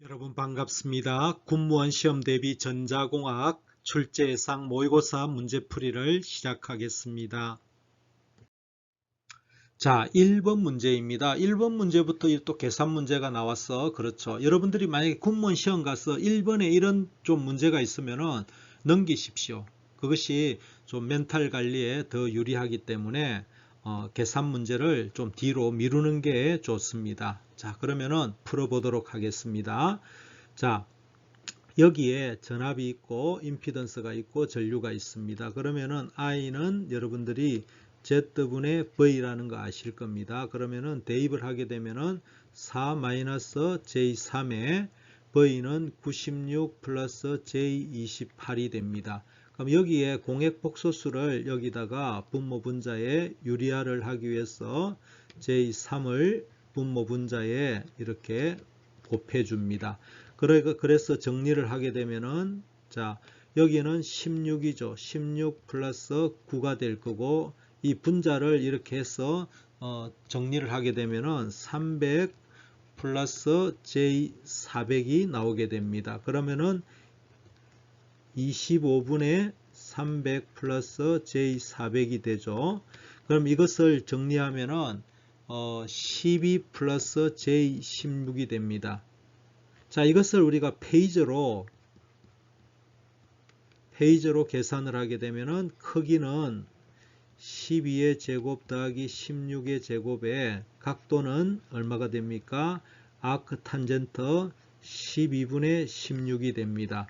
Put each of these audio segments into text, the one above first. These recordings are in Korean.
여러분 반갑습니다. 군무원 시험 대비 전자공학 출제 예상 모의고사 문제풀이를 시작하겠습니다. 자, 1번 문제입니다. 1번 문제부터 또 계산 문제가 나왔어. 그렇죠. 여러분들이 만약에 군무원 시험 가서 1번에 이런 좀 문제가 있으면은 넘기십시오. 그것이 좀 멘탈 관리에 더 유리하기 때문에 계산 문제를 좀 뒤로 미루는 게 좋습니다. 자, 그러면은 풀어보도록 하겠습니다. 자, 여기에 전압이 있고 임피던스가 있고 전류가 있습니다. 그러면은 I는 여러분들이 Z분의 V라는 거 아실 겁니다. 그러면은 대입을 하게 되면은 4-J3에 V는 96 플러스 J28이 됩니다. 그럼 여기에 공액 복소수를 여기다가 분모 분자에 유리화를 하기 위해서 J3을 분모 분자에 이렇게 곱해 줍니다. 그래서 정리를 하게 되면은 자, 여기는 16이죠. 16 플러스 9가 될 거고 이 분자를 이렇게 해서 정리를 하게 되면은 300 플러스 J400이 나오게 됩니다. 그러면은 25분의 300 플러스 J400이 되죠. 그럼 이것을 정리하면은 12 플러스 J16이 됩니다. 자, 이것을 우리가 페이저로 계산을 하게 되면은 크기는 12의 제곱 더하기 16의 제곱에 각도는 얼마가 됩니까? 아크 탄젠트 12분의 16이 됩니다.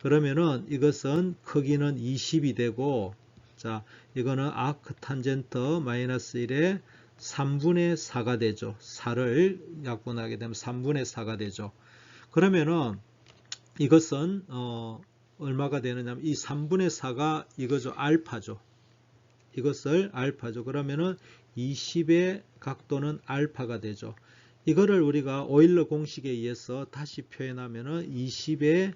그러면은 이것은 크기는 20이 되고, 자, 이거는 아크 탄젠트 마이너스 1에 3분의 4가 되죠. 4를 약분하게 되면 3분의 4가 되죠. 그러면은 이것은 얼마가 되느냐면 이 3분의 4가 이거죠. 알파죠. 이것을 알파죠. 그러면은 20의 각도는 알파가 되죠. 이거를 우리가 오일러 공식에 의해서 다시 표현하면은 20의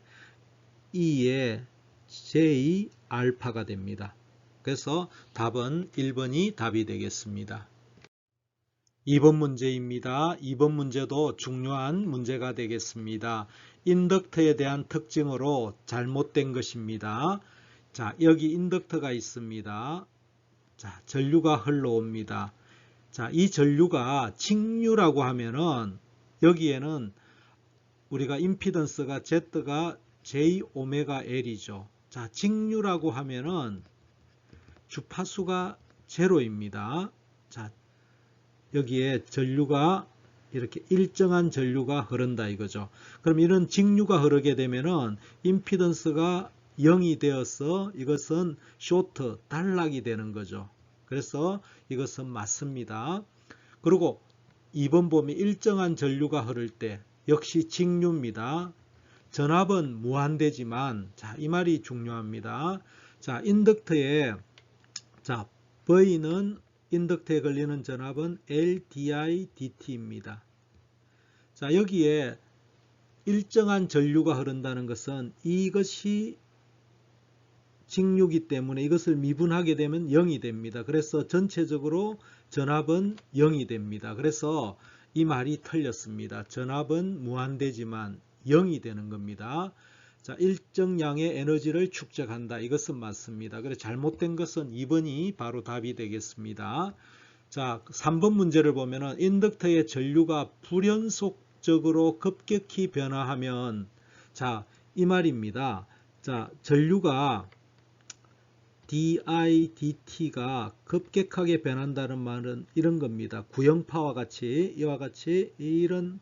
2의 j 알파가 됩니다. 그래서 답은 1번이 답이 되겠습니다. 2번 문제입니다. 2번 문제도 중요한 문제가 되겠습니다. 인덕터에 대한 특징으로 잘못된 것입니다. 자, 여기 인덕터가 있습니다. 자, 전류가 흘러옵니다. 자, 이 전류가 직류라고 하면은 여기에는 우리가 임피던스가 Z가 J 오메가 L이죠. 자, 직류라고 하면은 주파수가 제로입니다. 자, 여기에 전류가 이렇게 일정한 전류가 흐른다 이거죠. 그럼 이런 직류가 흐르게 되면은 임피던스가 0이 되어서 이것은 쇼트, 단락이 되는 거죠. 그래서 이것은 맞습니다. 그리고 2번 보면 일정한 전류가 흐를 때 역시 직류입니다. 전압은 무한대지만, 자, 이 말이 중요합니다. 자, 인덕터에, 자, V는 인덕터에 걸리는 전압은 LDI-DT입니다. 자, 여기에 일정한 전류가 흐른다는 것은 이것이 직류이기 때문에 이것을 미분하게 되면 0이 됩니다. 그래서 전체적으로 전압은 0이 됩니다. 그래서 이 말이 틀렸습니다. 전압은 무한대지만 0이 되는 겁니다. 자, 일정량의 에너지를 축적한다. 이것은 맞습니다. 그래서 잘못된 것은 2번이 바로 답이 되겠습니다. 자, 3번 문제를 보면은 인덕터의 전류가 불연속적으로 급격히 변화하면, 자, 이 말입니다. 자, 전류가 DI-DT가 급격하게 변한다는 말은 이런 겁니다. 구형파와 같이 이와 같이 이런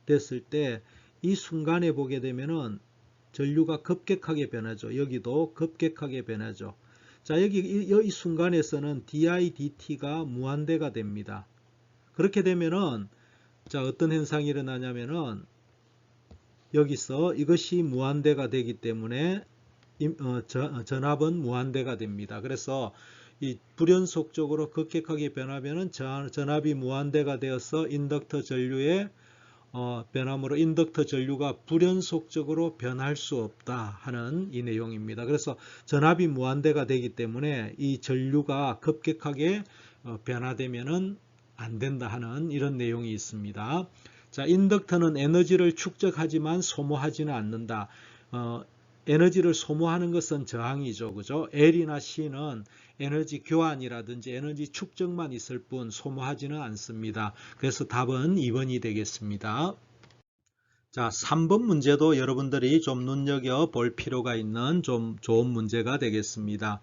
됐을 때 이 순간에 보게 되면은 전류가 급격하게 변하죠. 여기도 급격하게 변하죠. 자, 여기 이 순간에서는 DI-DT가 무한대가 됩니다. 그렇게 되면은 자, 어떤 현상이 일어나냐면은 여기서 이것이 무한대가 되기 때문에 전압은 무한대가 됩니다. 그래서 이 불연속적으로 급격하게 변하면은 전압이 무한대가 되어서 인덕터 전류의 변함으로 인덕터 전류가 불연속적으로 변할 수 없다 하는 이 내용입니다. 그래서 전압이 무한대가 되기 때문에 이 전류가 급격하게 변화되면은 안 된다 하는 이런 내용이 있습니다. 자, 인덕터는 에너지를 축적하지만 소모하지는 않는다. 에너지를 소모하는 것은 저항이죠. 그죠? L이나 C는 에너지 교환이라든지 에너지 축적만 있을 뿐 소모하지는 않습니다. 그래서 답은 2번이 되겠습니다. 자, 3번 문제도 여러분들이 좀 눈여겨볼 필요가 있는 좀 좋은 문제가 되겠습니다.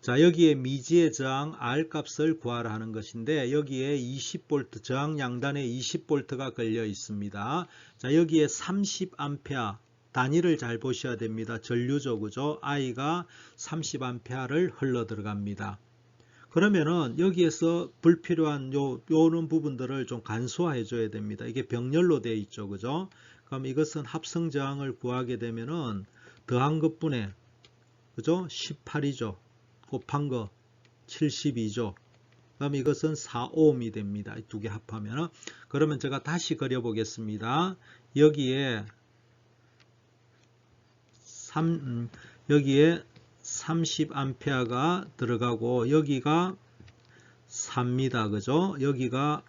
자, 여기에 미지의 저항 R 값을 구하라 하는 것인데 여기에 20V 저항 양단에 20V가 걸려 있습니다. 자, 여기에 30A 단위를 잘 보셔야 됩니다. 전류죠. 그죠? I가 30A를 흘러 들어갑니다. 그러면은 여기에서 불필요한 요런 부분들을 좀 간소화해 줘야 됩니다. 이게 병렬로 되어 있죠. 그죠? 그럼 이것은 합성 저항을 구하게 되면은 더한 것분에 그죠? 18이죠. 곱한 거 72죠. 그럼 이것은 4ohm이 됩니다. 이 두 개 합하면. 그러면 제가 다시 그려 보겠습니다. 여기에 30A가 들어가고 여기가 4입니다. 그죠? 여기가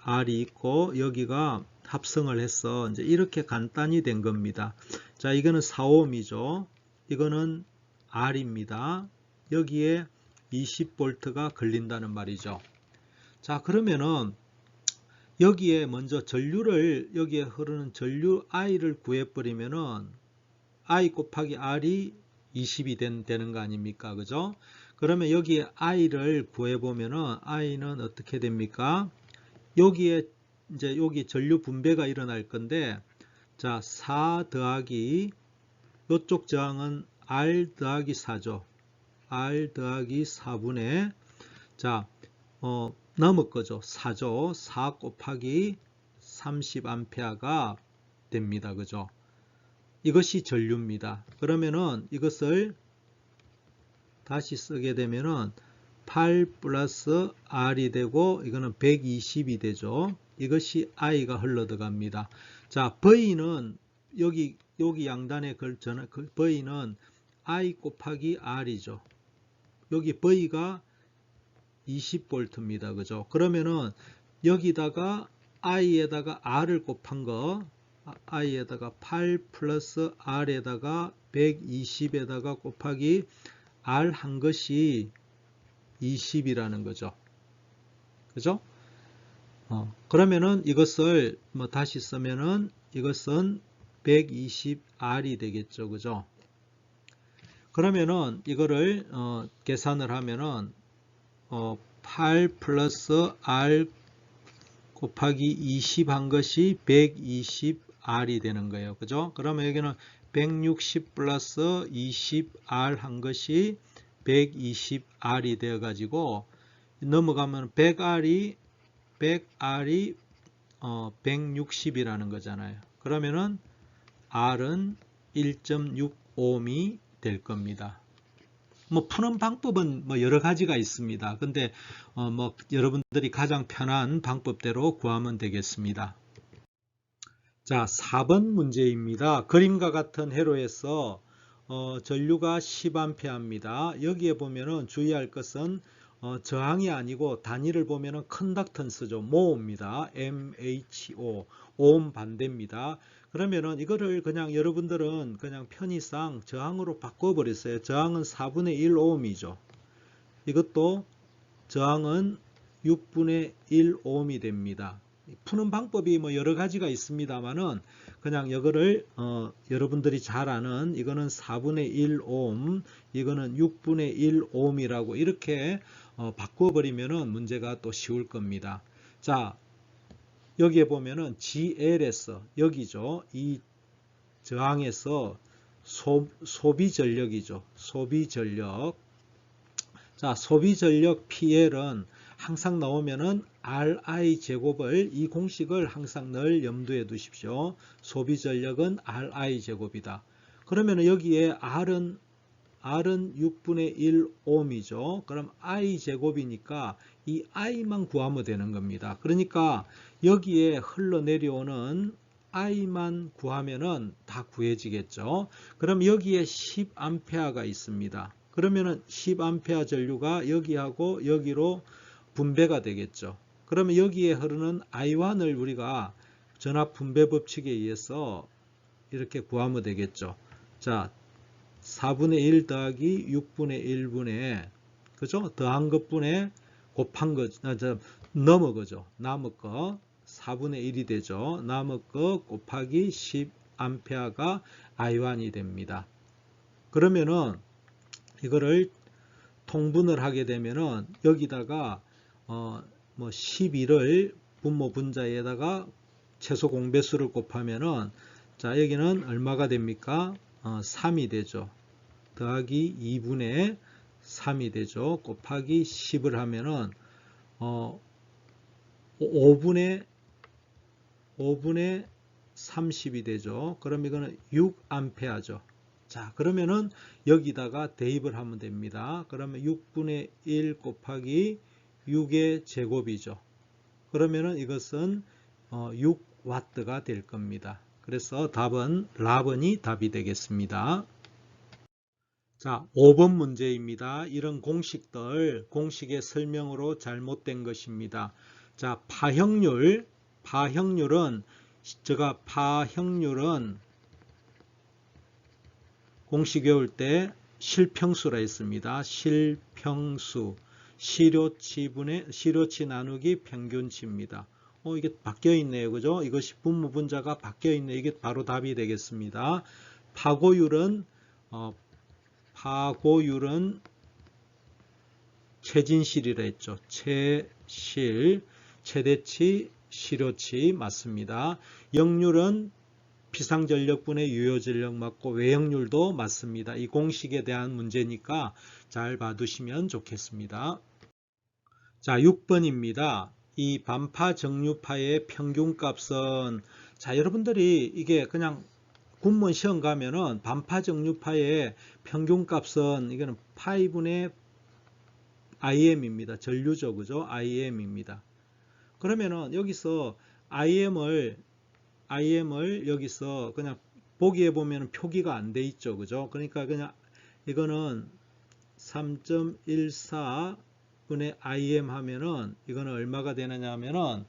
R이 있고 여기가 합성을 해서 이제 이렇게 간단히 된 겁니다. 자, 이거는 4ohm이죠. 이거는 R입니다. 여기에 20V가 걸린다는 말이죠. 자, 그러면은 여기에 먼저 전류를 여기에 흐르는 전류 I를 구해버리면은 I 곱하기 R이 20이 되는 거 아닙니까? 그죠? 그러면 여기에 I를 구해보면은 I는 어떻게 됩니까? 여기에 이제 여기 전류 분배가 일어날 건데 자, 4 더하기 이쪽 저항은 R 더하기 4죠. R 더하기 4분의 자, 넘을 거죠. 4죠. 4 곱하기 30A가 됩니다. 그죠? 이것이 전류입니다. 그러면은 이것을 다시 쓰게 되면은 8 플러스 R이 되고 이거는 120이 되죠. 이것이 I가 흘러 들어갑니다. 자, V는 여기 양단에 걸쳐는 V는 I 곱하기 R이죠. 여기 V가 20V입니다. 그죠? 그러면은 여기다가 I에다가 R을 곱한 거 I에다가 8 플러스 R에다가 120에다가 곱하기 R 한 것이 20이라는 거죠. 그죠? 그러면은 이것을 뭐 다시 쓰면은 이것은 120R이 되겠죠. 그죠? 그러면은 이거를 계산을 하면은 8 플러스 R 곱하기 20 한 것이 120R이 되는 거예요. 그죠? 그러면 여기는 160 플러스 20R 한 것이 120R이 되어 가지고 넘어가면 100R이 160이라는 거잖아요. 그러면은 R은 1.6ohm이 될 겁니다. 뭐 푸는 방법은 뭐 여러 가지가 있습니다. 근데 뭐 여러분들이 가장 편한 방법대로 구하면 되겠습니다. 자, 4번 문제입니다. 그림과 같은 회로에서 전류가 10A입니다. 여기에 보면은 주의할 것은 저항이 아니고 단위를 보면은 컨덕턴스죠. 모호입니다. MHO, 오hm 반대입니다. 그러면은 이거를 그냥 여러분들은 그냥 편의상 저항으로 바꿔버렸어요. 저항은 4분의 1 ohm이죠. 이것도 저항은 6분의 1 ohm이 됩니다. 푸는 방법이 뭐 여러 가지가 있습니다만은 그냥 이거를 여러분들이 잘 아는 이거는 4분의 1 ohm, 이거는 6분의 1 ohm이라고 이렇게 바꿔버리면은 문제가 또 쉬울 겁니다. 자, 여기에 보면은 GL에서 여기죠. 이 저항에서 소비 전력이죠. 소비 전력. 자, 소비 전력 PL은 항상 나오면은 RI 제곱을 이 공식을 항상 늘 염두에 두십시오. 소비 전력은 RI 제곱이다. 그러면 여기에 R은 6분의 1 ohm이죠. 그럼 I 제곱이니까 이 I만 구하면 되는 겁니다. 그러니까 여기에 흘러내려오는 I만 구하면은 다 구해지겠죠. 그럼 여기에 10A가 있습니다. 그러면은 10A 전류가 여기하고 여기로 분배가 되겠죠. 그러면 여기에 흐르는 I1을 우리가 전압 분배 법칙에 의해서 이렇게 구하면 되겠죠. 자, 4분의 1 더하기 6분의 1분의 그죠? 더한 것분에 곱한 거, 넘어 거죠. 남은 거 4분의 1이 되죠. 남은 거 곱하기 10A가 I1이 됩니다. 그러면은 이거를 통분을 하게 되면은 여기다가 뭐 12를 분모 분자에다가 최소 공배수를 곱하면은 자 여기는 얼마가 됩니까? 3이 되죠. 더하기 2분의 3이 되죠. 곱하기 10을 하면은 5분의 30이 되죠. 그럼 이거는 6A죠. 자, 그러면은 여기다가 대입을 하면 됩니다. 그러면 6분의 1 곱하기 6의 제곱이죠. 그러면은 이것은 6W가 될 겁니다. 그래서 답은 라번이 답이 되겠습니다. 자, 5번 문제입니다. 이런 공식들, 공식의 설명으로 잘못된 것입니다. 자, 파형률은 공식 외울 때 실평수라 했습니다. 실평수, 시료치 나누기 평균치입니다. 이게 바뀌어 있네요. 그죠? 이것이 분모 분자가 바뀌어 있네. 이게 바로 답이 되겠습니다. 파고율은 최진실이라 했죠. 최실, 최대치, 시료치 맞습니다. 역률은 비상전력분의 유효전력 맞고 외역률도 맞습니다. 이 공식에 대한 문제니까 잘 봐두시면 좋겠습니다. 자, 6번입니다. 이 반파 정류파의 평균값은 자, 여러분들이 이게 그냥 군문 시험 가면은 반파 정류파의 평균값은 이거는 파이분의 IM입니다. 전류죠. 그죠? IM입니다. 그러면은 여기서 IM을 여기서 그냥 보기에 보면 표기가 안 돼 있죠. 그죠? 그러니까 그냥 이거는 3.14분의 IM 하면은 이거는 얼마가 되느냐 하면은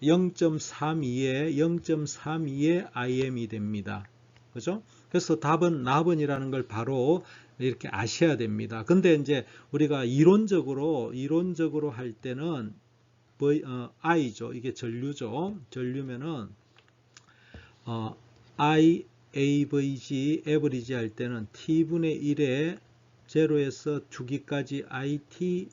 0.32의 IM이 됩니다. 그죠? 그래서 답은 나번이라는 걸 바로 이렇게 아셔야 됩니다. 근데 이제 우리가 이론적으로 할 때는 I죠. 이게 전류죠. 전류면은 average 할 때는 t분의 1에 0에서 주기까지 it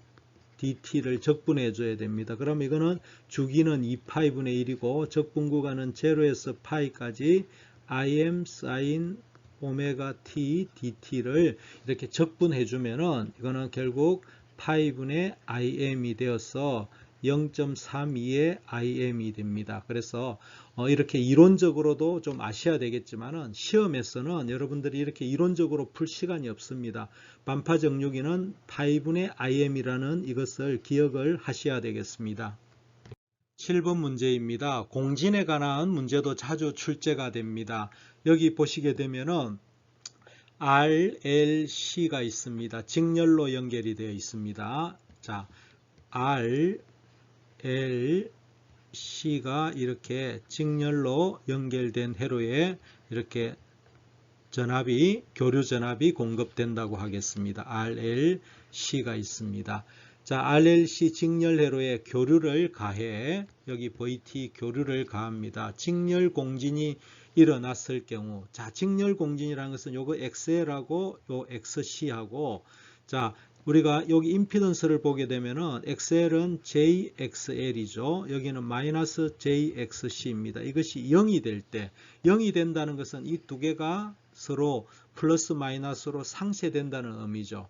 dt를 적분해 줘야 됩니다. 그럼 이거는 주기는 2파이분의 1이고 적분 구간은 0에서 파이까지 im sin 오메가 t dt를 이렇게 적분해 주면은 이거는 결국 파이분의 im이 되어서 0.32의 im이 됩니다. 그래서 이렇게 이론적으로도 좀 아셔야 되겠지만은 시험에서는 여러분들이 이렇게 이론적으로 풀 시간이 없습니다. 반파 정류기는 파이분의 im이라는 이것을 기억을 하셔야 되겠습니다. 7번 문제입니다. 공진에 관한 문제도 자주 출제가 됩니다. 여기 보시게 되면은 RLC가 있습니다. 직렬로 연결이 되어 있습니다. 자, RLC가 이렇게 직렬로 연결된 회로에 이렇게 교류 전압이 공급된다고 하겠습니다. RLC가 있습니다. 자, RLC 직렬 회로에 교류를 가해 여기 VT 교류를 가합니다. 직렬 공진이 일어났을 경우, 자, 직렬 공진이라는 것은 요거 XL하고 요 XC하고, 자, 우리가 여기 임피던스를 보게 되면은 XL은 JXL이죠. 여기는 마이너스 JXC입니다. 이것이 0이 될 때, 0이 된다는 것은 이 두 개가 서로 플러스 마이너스로 상쇄된다는 의미죠.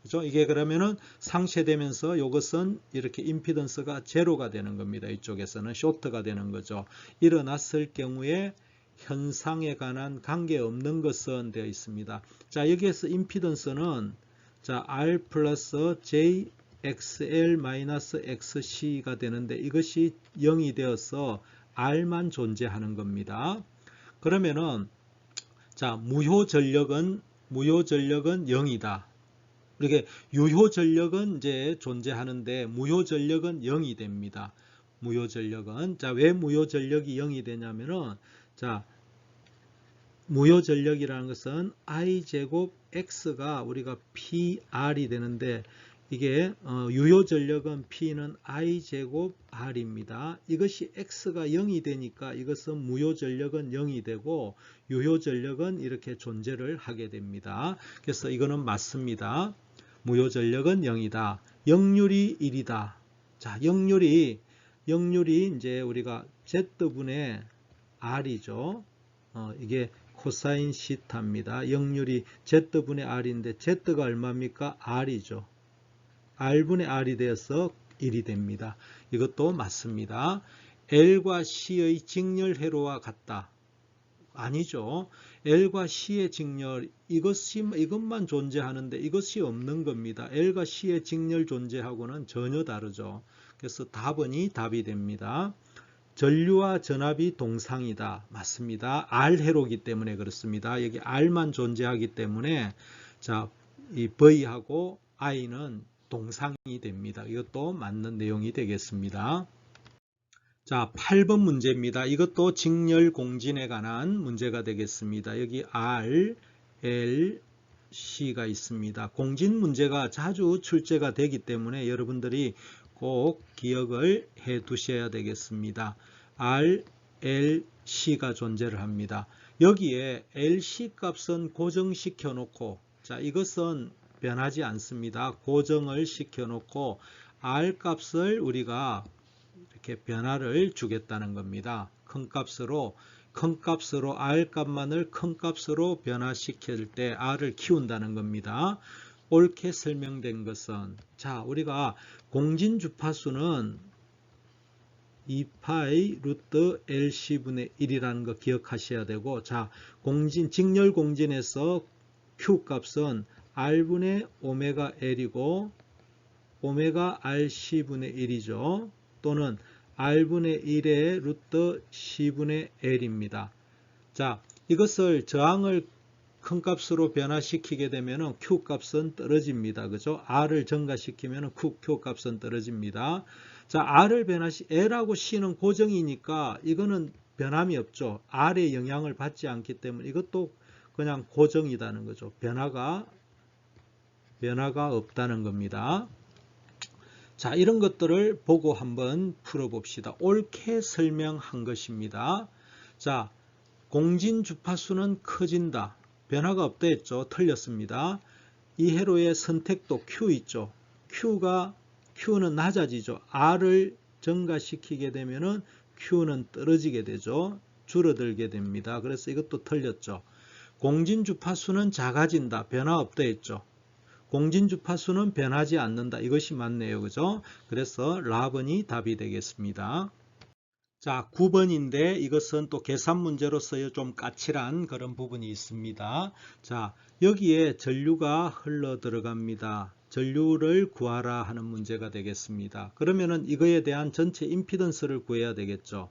그죠? 이게 그러면은 상쇄되면서 이것은 이렇게 임피던스가 제로가 되는 겁니다. 이쪽에서는 쇼트가 되는 거죠. 일어났을 경우에 현상에 관한 관계없는 것은 되어 있습니다. 자, 여기에서 임피던스는 자, R 플러스 JXL 마이너스 XC가 되는데 이것이 0이 되어서 R만 존재하는 겁니다. 그러면은 자, 무효 전력은 0이다. 이렇게 유효 전력은 이제 존재하는데 무효 전력은 0이 됩니다. 무효전력은. 자, 왜 무효전력이 0이 되냐면은, 자, 무효전력이라는 것은 i제곱 x가 우리가 PR이 되는데, 이게 유효전력은 P는 i제곱 R입니다. 이것이 x가 0이 되니까 이것은 무효전력은 0이 되고 유효전력은 이렇게 존재를 하게 됩니다. 그래서 이거는 맞습니다. 무효전력은 0이다. 역률이 1이다. 자, 역률이 이제 우리가 Z분의 R이죠. 이게 코사인 시타입니다. 역률이 Z분의 R인데 Z가 얼마입니까? R이죠. R분의 R이 되어서 1이 됩니다. 이것도 맞습니다. L과 C의 직렬 회로와 같다. 아니죠. L과 C의 직렬, 이것만 존재하는데 이것이 없는 겁니다. L과 C의 직렬 존재하고는 전혀 다르죠. 그래서 답이 됩니다. 전류와 전압이 동상이다. 맞습니다. R 회로이기 때문에 그렇습니다. 여기 R만 존재하기 때문에 자, 이 V하고 I는 동상이 됩니다. 이것도 맞는 내용이 되겠습니다. 자, 8번 문제입니다. 이것도 직렬 공진에 관한 문제가 되겠습니다. 여기 R, L, C가 있습니다. 공진 문제가 자주 출제가 되기 때문에 여러분들이 꼭 기억을 해 두셔야 되겠습니다. R, L, C가 존재를 합니다. 여기에 LC 값은 고정시켜 놓고, 자, 이것은 변하지 않습니다. 고정을 시켜 놓고 R 값을 우리가 이렇게 변화를 주겠다는 겁니다. 큰 값으로 R 값만을 큰 값으로 변화시킬 때 R을 키운다는 겁니다. 옳게 설명된 것은, 자, 우리가 공진 주파수는 2파이 루트 LC분의 1이라는 거 기억하셔야 되고, 자, 직렬 공진에서 Q 값은 R분의 오메가 L이고 오메가 RC분의 1이죠. 또는 R분의 1의 루트 C분의 L입니다. 자, 이것을 저항을 큰 값으로 변화시키게 되면 Q 값은 떨어집니다. 그죠? R을 증가시키면 Q 값은 떨어집니다. 자, L하고 C는 고정이니까 이거는 변함이 없죠. R의 영향을 받지 않기 때문에 이것도 그냥 고정이라는 거죠. 변화가 없다는 겁니다. 자, 이런 것들을 보고 한번 풀어봅시다. 옳게 설명한 것입니다. 자, 공진 주파수는 커진다. 변화가 없다 했죠. 틀렸습니다. 이 회로의 선택도 Q 있죠. Q는 낮아지죠. R을 증가시키게 되면은 Q는 떨어지게 되죠. 줄어들게 됩니다. 그래서 이것도 틀렸죠. 공진 주파수는 작아진다. 변화 없다 했죠. 공진 주파수는 변하지 않는다. 이것이 맞네요. 그죠? 그래서 라번이 답이 되겠습니다. 자, 9번인데 이것은 또 계산 문제로서 좀 까칠한 그런 부분이 있습니다. 자, 여기에 전류가 흘러 들어갑니다. 전류를 구하라 하는 문제가 되겠습니다. 그러면은 이거에 대한 전체 임피던스를 구해야 되겠죠.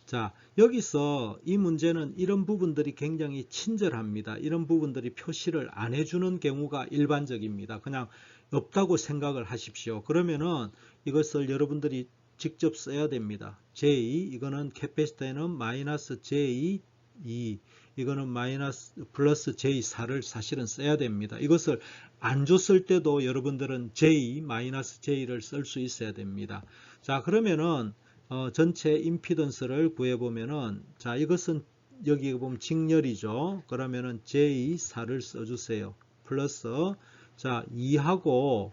자, 여기서 이 문제는 이런 부분들이 굉장히 친절합니다. 이런 부분들이 표시를 안 해주는 경우가 일반적입니다. 그냥 없다고 생각을 하십시오. 그러면은 이것을 여러분들이 직접 써야 됩니다. J, 이거는 캐패시터에는 마이너스 J2, 이거는 플러스 J4를 사실은 써야 됩니다. 이것을 안 줬을 때도 여러분들은 J, 마이너스 J를 쓸 수 있어야 됩니다. 자, 그러면은 전체 임피던스를 구해보면은, 자, 이것은 여기 보면 직렬이죠. 그러면은 J4를 써주세요. 플러스, 자, 2하고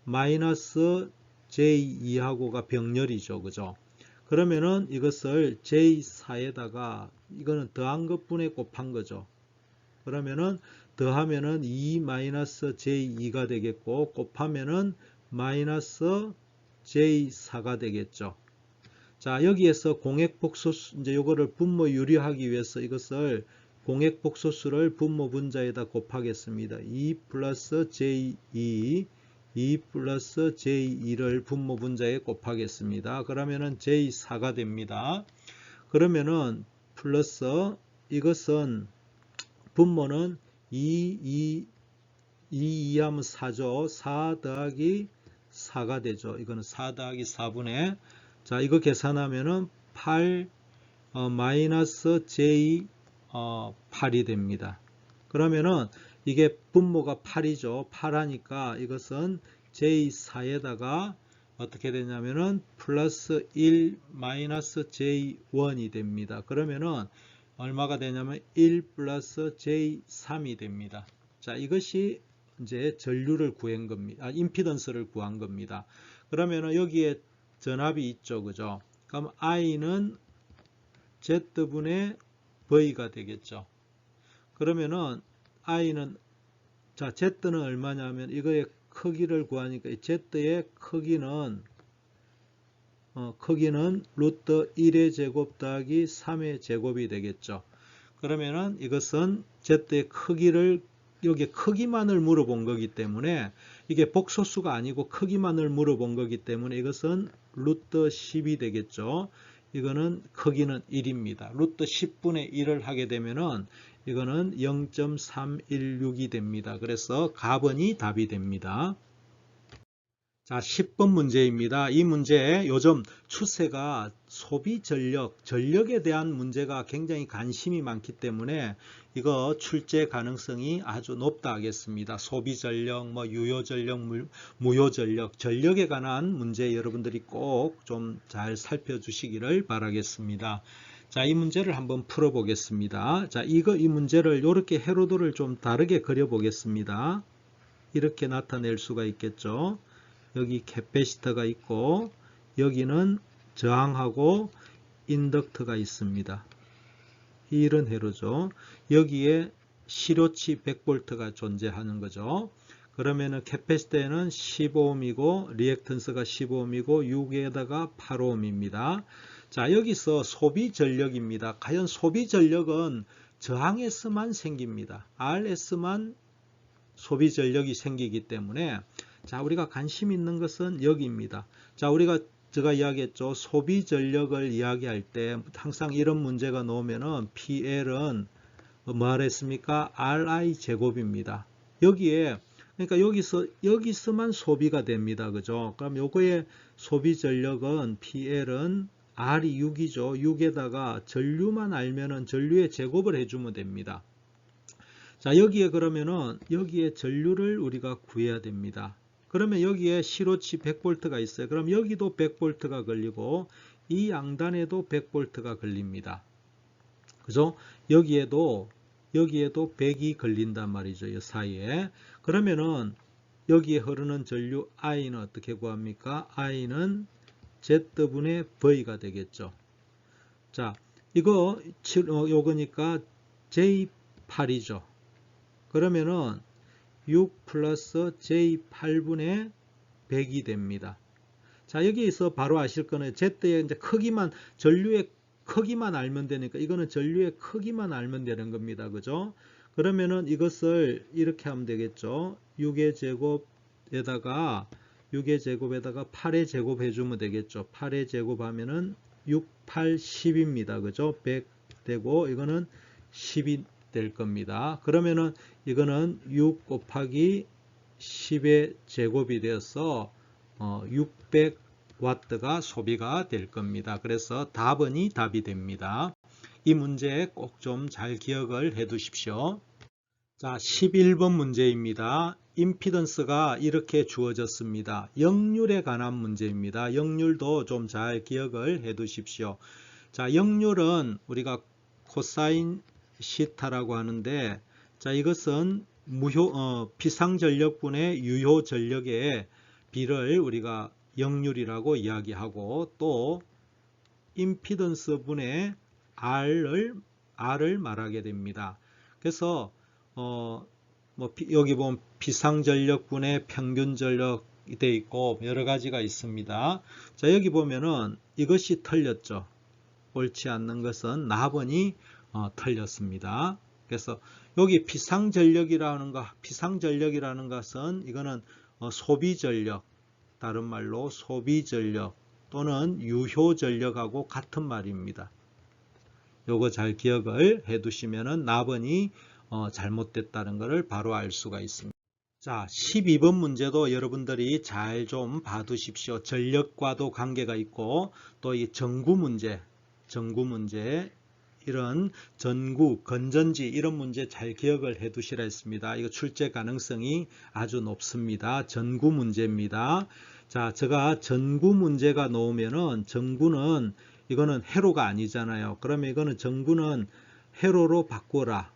마이너스 J2하고가 병렬이죠. 그죠? 그러면은 이것을 J4에다가 이거는 더한 것분에 곱한 거죠. 그러면은 더하면은 2 마이너스 J2가 되겠고 곱하면은 마이너스 J4가 되겠죠. 자, 여기에서 공액복소수, 이제 요거를 분모 유리하기 위해서 이것을 공액복소수를 분모 분자에다 곱하겠습니다. 2 플러스 J2, 2 플러스 J2를 분모 분자에 곱하겠습니다. 그러면은 J4가 됩니다. 그러면은 플러스 이것은 분모는 2 하면 4죠. 4 더하기 4가 되죠. 이거는 4 더하기 4분의 자, 이거 계산하면은 8 마이너스 J 8이 됩니다. 그러면은 이게 분모가 8이죠. 8하니까 이것은 J4에다가 어떻게 되냐면은 플러스 1 마이너스 J1이 됩니다. 그러면은 얼마가 되냐면 1 플러스 J3이 됩니다. 자, 이것이 이제 전류를 구한 겁니다. 임피던스를 구한 겁니다. 그러면은 여기에 전압이 있죠. 그죠? 그럼 I는 Z분의 V가 되겠죠. 그러면은 I는, 자, Z는 얼마냐면 이거의 크기를 구하니까 이 Z의 크기는 루트 1의 제곱 더하기 3의 제곱이 되겠죠. 그러면은 이것은 Z의 크기를, 여기 크기만을 물어본 거기 때문에 이게 복소수가 아니고 크기만을 물어본 거기 때문에 이것은 루트 10이 되겠죠. 이거는 크기는 1입니다. 루트 10분의 1을 하게 되면은 이거는 0.316이 됩니다. 그래서 가번이 답이 됩니다. 자, 10번 문제입니다. 이 문제 요즘 추세가 소비 전력, 전력에 대한 문제가 굉장히 관심이 많기 때문에 이거 출제 가능성이 아주 높다 하겠습니다. 소비 전력, 뭐 유효 전력, 무효 전력, 전력에 관한 문제 여러분들이 꼭 좀 잘 살펴주시기를 바라겠습니다. 자, 이 문제를 한번 풀어보겠습니다. 자, 이 문제를 이렇게 회로도를 좀 다르게 그려보겠습니다. 이렇게 나타낼 수가 있겠죠. 여기 캐패시터가 있고 여기는 저항하고 인덕터가 있습니다. 이런 회로죠. 여기에 시료치 100V가 존재하는 거죠. 그러면은 캐패시터에는 15ohm이고 리액턴스가 15ohm이고 6에다가 8ohm입니다. 자, 여기서 소비 전력입니다. 과연 소비 전력은 저항에서만 생깁니다. RS만 소비 전력이 생기기 때문에, 자, 우리가 관심 있는 것은 여기입니다. 자, 제가 이야기했죠. 소비 전력을 이야기할 때 항상 이런 문제가 나오면은 PL은 뭐 하랬습니까? RI 제곱입니다. 여기에, 그러니까 여기서만 소비가 됩니다. 그죠? 그럼 요거의 소비 전력은 PL은 R이 6이죠. 6에다가 전류만 알면은 전류의 제곱을 해주면 됩니다. 자, 여기에 그러면은 여기에 전류를 우리가 구해야 됩니다. 그러면 여기에 시로치 100V가 있어요. 그럼 여기도 100V가 걸리고 이 양단에도 100V가 걸립니다. 그죠? 여기에도 100이 걸린단 말이죠. 이 사이에. 그러면은 여기에 흐르는 전류 I는 어떻게 구합니까? I는 Z분의 V가 되겠죠. 자, 요거니까 J8이죠. 그러면은 6 플러스 J8분의 100이 됩니다. 자, 여기에서 바로 아실 거는 Z의 이제 크기만, 전류의 크기만 알면 되니까 이거는 전류의 크기만 알면 되는 겁니다. 그죠? 그러면은 이것을 이렇게 하면 되겠죠. 6의 제곱에다가 8의 제곱 해주면 되겠죠. 8의 제곱 하면은 6, 8, 10입니다. 그죠? 100 되고 이거는 10이 될 겁니다. 그러면은 이거는 6 곱하기 10의 제곱이 되어서 600W가 소비가 될 겁니다. 그래서 답은이 답이 됩니다. 이 문제 꼭 좀 잘 기억을 해 두십시오. 자, 11번 문제입니다. 임피던스가 이렇게 주어졌습니다. 역률에 관한 문제입니다. 역률도 좀 잘 기억을 해 두십시오. 자, 역률은 우리가 코사인 시타라고 하는데, 자, 이것은 비상전력분의 유효전력의 비를 우리가 역률이라고 이야기하고, 또 임피던스 분의 R을 말하게 됩니다. 그래서 여기 보면 비상전력분의 평균전력이 되어 있고 여러 가지가 있습니다. 자, 여기 보면은 이것이 틀렸죠. 옳지 않는 것은 나번이 틀렸습니다. 그래서 여기 비상전력이라는 것은 이거는 소비전력, 다른 말로 소비전력 또는 유효전력하고 같은 말입니다. 요거 잘 기억을 해 두시면은 나번이 잘못됐다는 것을 바로 알 수가 있습니다. 자, 12번 문제도 여러분들이 잘 좀 봐두십시오. 전력과도 관계가 있고 또 이 전구 문제, 이런 전구, 건전지 이런 문제 잘 기억을 해 두시라 했습니다. 이거 출제 가능성이 아주 높습니다. 전구 문제입니다. 자, 제가 전구 문제가 나오면은 전구는 이거는 회로가 아니잖아요. 그러면 이거는 전구는 회로로 바꾸라.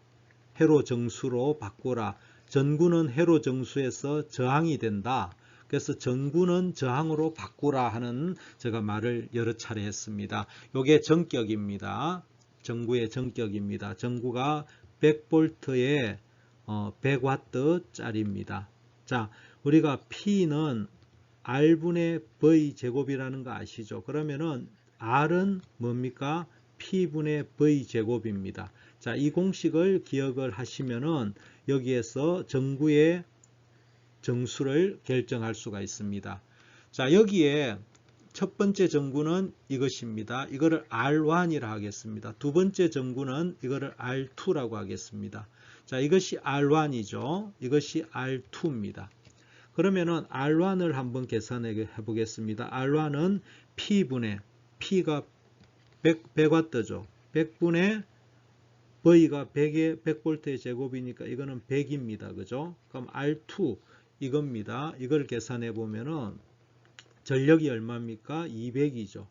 회로 정수로 바꾸라. 전구는 회로 정수에서 저항이 된다. 그래서 전구는 저항으로 바꾸라 하는 제가 말을 여러 차례 했습니다. 이게 전격입니다. 전구의 전격입니다. 전구가 100V에 100W 짜리입니다. 자, 우리가 P는 R분의 V 제곱이라는 거 아시죠? 그러면은 R은 뭡니까? P분의 V 제곱입니다. 자, 이 공식을 기억을 하시면은 여기에서 전구의 정수를 결정할 수가 있습니다. 자, 여기에 첫 번째 전구는 이것입니다. 이거를 R1이라 하겠습니다. 두 번째 전구는 이거를 R2라고 하겠습니다. 자, 이것이 R1이죠. 이것이 R2입니다. 그러면은 R1을 한번 계산해 보겠습니다. R1은 P분의, P가 100W죠. 100분의 V가 100V의 제곱이니까 이거는 100입니다. 그죠? 그럼 R2 이겁니다. 이걸 계산해 보면은 전력이 얼마입니까? 200이죠.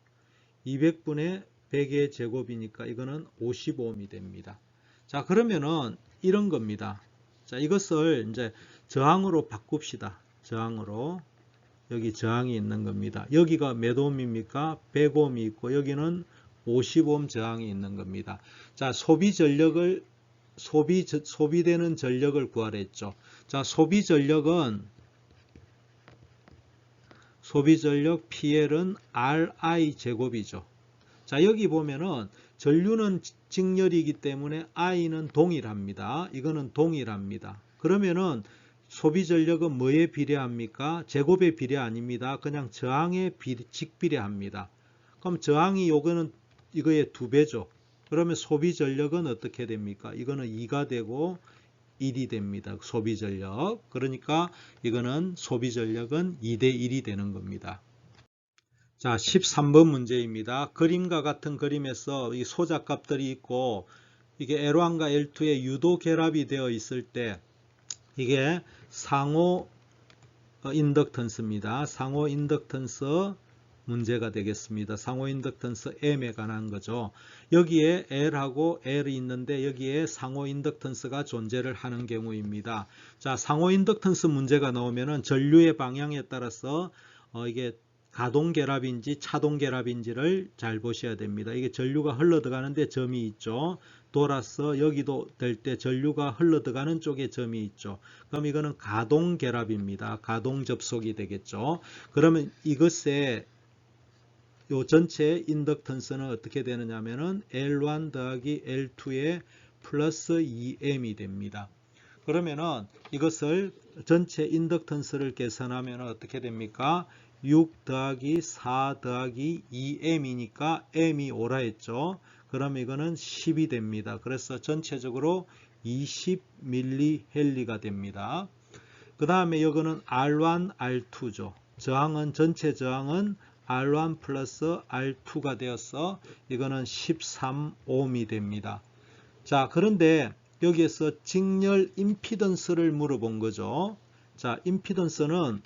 200분의 100의 제곱이니까 이거는 55옴이 됩니다. 자, 그러면은 이런 겁니다. 자, 이것을 이제 저항으로 바꿉시다. 저항으로. 여기 저항이 있는 겁니다. 여기가 몇 옴입니까? 100옴이 있고 여기는 50옴 저항이 있는 겁니다. 자, 소비되는 전력을 구하랬죠. 자, 소비전력 PL은 RI 제곱이죠. 자, 여기 보면은 전류는 직렬이기 때문에 I는 동일합니다. 이거는 동일합니다. 그러면은 소비전력은 뭐에 비례합니까? 제곱에 비례 아닙니다. 그냥 저항에 직비례합니다. 그럼 저항이 요거는 이거의 2배죠. 그러면 소비전력은 어떻게 됩니까? 이거는 2가 되고 1이 됩니다. 소비전력. 그러니까 이거는 소비전력은 2대1이 되는 겁니다. 자, 13번 문제입니다. 그림과 같은 그림에서 이 소자값들이 있고 이게 L1과 L2의 유도 결합이 되어 있을 때 이게 상호 인덕턴스입니다. 상호 인덕턴스 문제가 되겠습니다. 상호 인덕턴스 M에 관한 거죠. 여기에 L하고 L이 있는데 여기에 상호 인덕턴스가 존재를 하는 경우입니다. 자, 상호 인덕턴스 문제가 나오면은 전류의 방향에 따라서 이게 가동 결합인지 차동 결합인지를 잘 보셔야 됩니다. 이게 전류가 흘러 들어가는데 점이 있죠. 돌아서 여기도 될 때 전류가 흘러 들어가는 쪽에 점이 있죠. 그럼 이거는 가동 결합입니다. 가동 접속이 되겠죠. 그러면 이것에 요 전체 인덕턴스는 어떻게 되느냐 하면은 L1 더하기 L2의 플러스 2M이 됩니다. 그러면은 이것을 전체 인덕턴스를 계산하면 어떻게 됩니까? 6 더하기 4 더하기 2M이니까 M이 오라 했죠. 그럼 이거는 10이 됩니다. 그래서 전체적으로 20mH가 됩니다. 그 다음에 이거는 R1, R2죠. 저항은 전체 저항은 R1 플러스 R2가 되어서 이거는 13옴이 됩니다. 자, 그런데 여기에서 직렬 임피던스를 물어본 거죠. 자, 임피던스는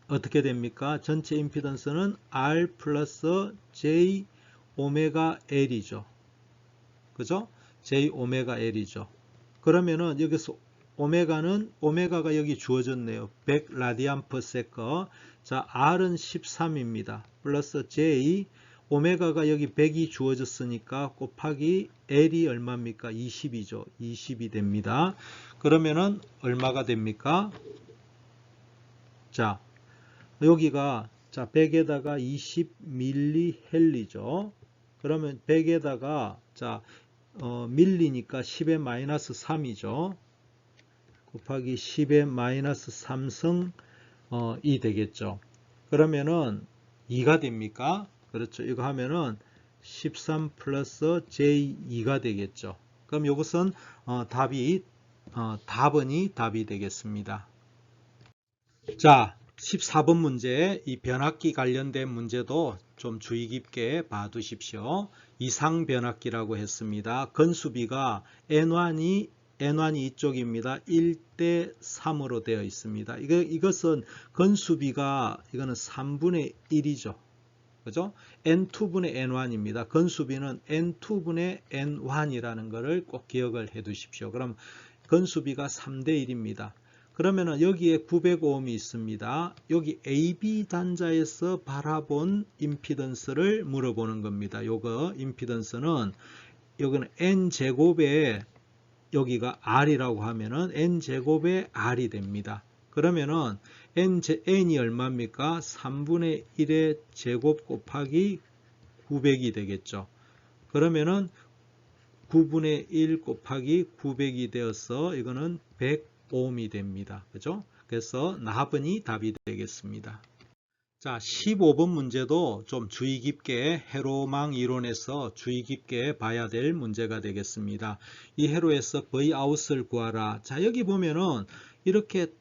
어떻게 됩니까? 전체 임피던스는 R 플러스 J 오메가 L이죠. 그죠? J 오메가 L이죠. 그러면은 여기서 오메가가 여기 주어졌네요. 100 라디안 퍼 세컨. 자, R은 13입니다. 플러스 J 오메가가 여기 100이 주어졌으니까 곱하기 L이 얼마입니까? 20이죠. 20이 됩니다. 그러면은 얼마가 됩니까? 자, 여기가 자 100에다가 20mH죠. 그러면 100에다가 자 밀리니까 10의 마이너스 3이죠. 곱하기 10의 마이너스 3승 2 되겠죠. 그러면은 2가 됩니까? 그렇죠. 이거 하면은 13 플러스 J2가 되겠죠. 그럼 이것은 답이 되겠습니다. 자, 14번 문제, 이 변압기 관련된 문제도 좀 주의 깊게 봐두십시오. 이상 변압기라고 했습니다. 건수비가 N1이 이쪽입니다. 1대 3으로 되어 있습니다. 이것은 건수비가 이거는 3분의 1이죠. 그죠? N2분의 N1입니다. 건수비는 N2분의 N1이라는 것을 꼭 기억을 해 두십시오. 그럼 건수비가 3대 1입니다. 그러면은 여기에 900ohm이 있습니다. 여기 AB 단자에서 바라본 임피던스를 물어보는 겁니다. 요거 임피던스는 여기는 N제곱에 여기가 R이라고 하면은 N제곱에 R이 됩니다. 그러면은 N이 얼마입니까? 3분의 1의 제곱 곱하기 900이 되겠죠. 그러면은 9분의 1 곱하기 900이 되어서 이거는 100ohm이 됩니다. 그죠? 그래서 나번이 답이 되겠습니다. 자, 15번 문제도 좀 주의 깊게 회로망 이론에서 주의 깊게 봐야 될 문제가 되겠습니다. 이 회로에서 Vout을 구하라. 자, 여기 보면은 이렇게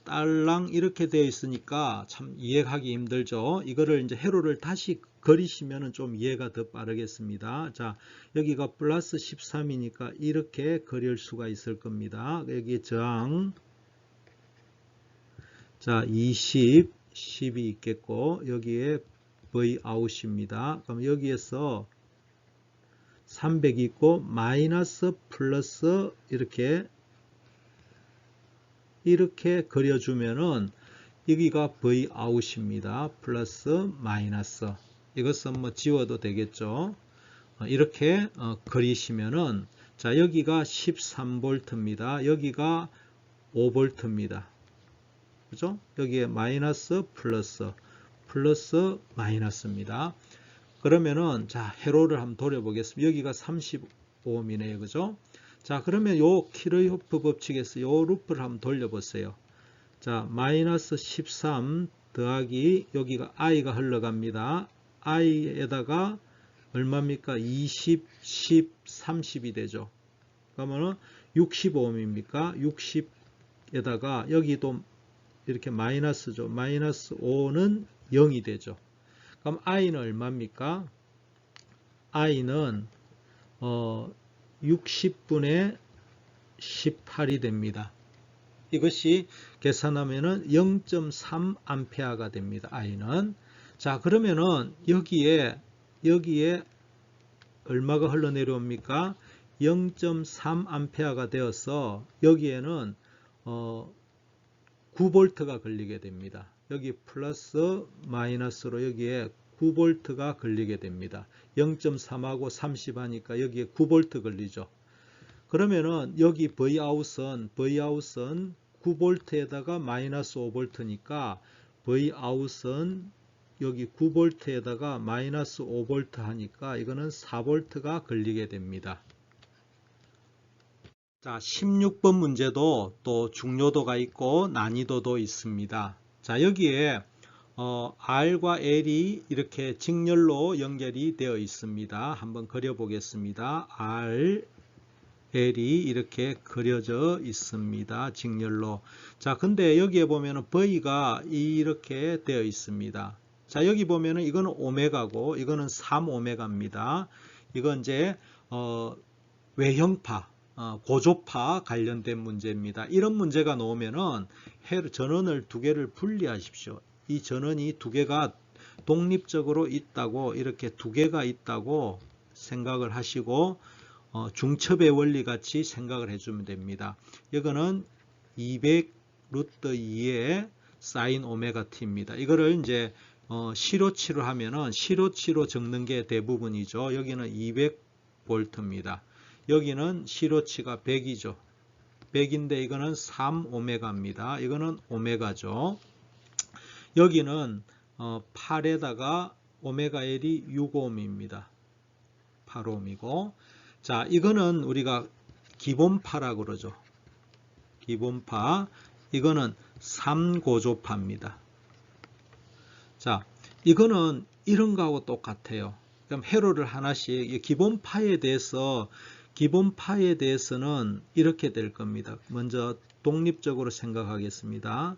딸랑 이렇게 되어 있으니까 참 이해하기 힘들죠. 이거를 이제 회로를 다시 그리시면 좀 이해가 더 빠르겠습니다. 자, 여기가 플러스 13이니까 이렇게 그릴 수가 있을 겁니다. 여기 저항, 자, 20, 10이 있겠고, 여기에 Vout입니다. 그럼 여기에서 300이 있고, 마이너스 플러스 이렇게 그려주면은 여기가 Vout입니다. 플러스 마이너스. 이것은 뭐 지워도 되겠죠. 이렇게 그리시면은, 자, 여기가 13V입니다. 여기가 5V입니다. 그죠? 여기에 마이너스 플러스 마이너스입니다. 그러면은 자, 회로를 한번 돌려보겠습니다. 여기가 35ohm이네요. 그죠? 자, 그러면 요 키르호프 법칙에서 요 루프를 한번 돌려보세요. 자, 마이너스 13 더하기 여기가 i가 흘러갑니다. i에다가 얼마입니까? 20, 10, 30이 되죠. 그러면은 65ohm입니까? 60에다가 여기도 이렇게 마이너스죠. 마이너스 5는 0이 되죠. 그럼 i는 얼마입니까? i는 60분의 18이 됩니다. 이것이 계산하면은 0.3A가 됩니다. i는. 자, 그러면은 여기에 얼마가 흘러내려옵니까? 0.3A가 되어서 여기에는 9V가 걸리게 됩니다. 여기 플러스 마이너스로 여기에 9V가 걸리게 됩니다. 0.3하고 30 하니까 여기에 9V 걸리죠. 그러면은 여기 Vout은 9V에다가 마이너스 5V니까 Vout은 여기 9V에다가 마이너스 5V 하니까 이거는 4V가 걸리게 됩니다. 자, 16번 문제도 또 중요도가 있고 난이도도 있습니다. 자, 여기에 R과 L이 이렇게 직렬로 연결이 되어 있습니다. 한번 그려보겠습니다. R, L이 이렇게 그려져 있습니다. 직렬로. 자, 근데 여기에 보면은 V가 이렇게 되어 있습니다. 자, 여기 보면은 이거는 오메가고 이거는 3오메가입니다. 이건 이제 외형파, 고조파 관련된 문제입니다. 이런 문제가 나오면은 전원을 두 개를 분리하십시오. 이 전원이 두 개가 독립적으로 있다고, 이렇게 두 개가 있다고 생각을 하시고 중첩의 원리 같이 생각을 해주면 됩니다. 이거는 200 루트 2의 사인 오메가 t입니다. 이거를 이제 시로치로 하면은 시로치로 적는 게 대부분이죠. 여기는 200V입니다. 여기는 시로치가 100이죠. 100인데 이거는 3오메가입니다. 이거는 오메가죠. 여기는 8에다가 오메가 L이 6ohm입니다. 8ohm이고, 자, 이거는 우리가 기본파라고 그러죠. 기본파. 이거는 3고조파입니다. 자, 이거는 이런 거하고 똑같아요. 그럼 회로를 하나씩, 기본파에 대해서는 이렇게 될 겁니다. 먼저 독립적으로 생각하겠습니다.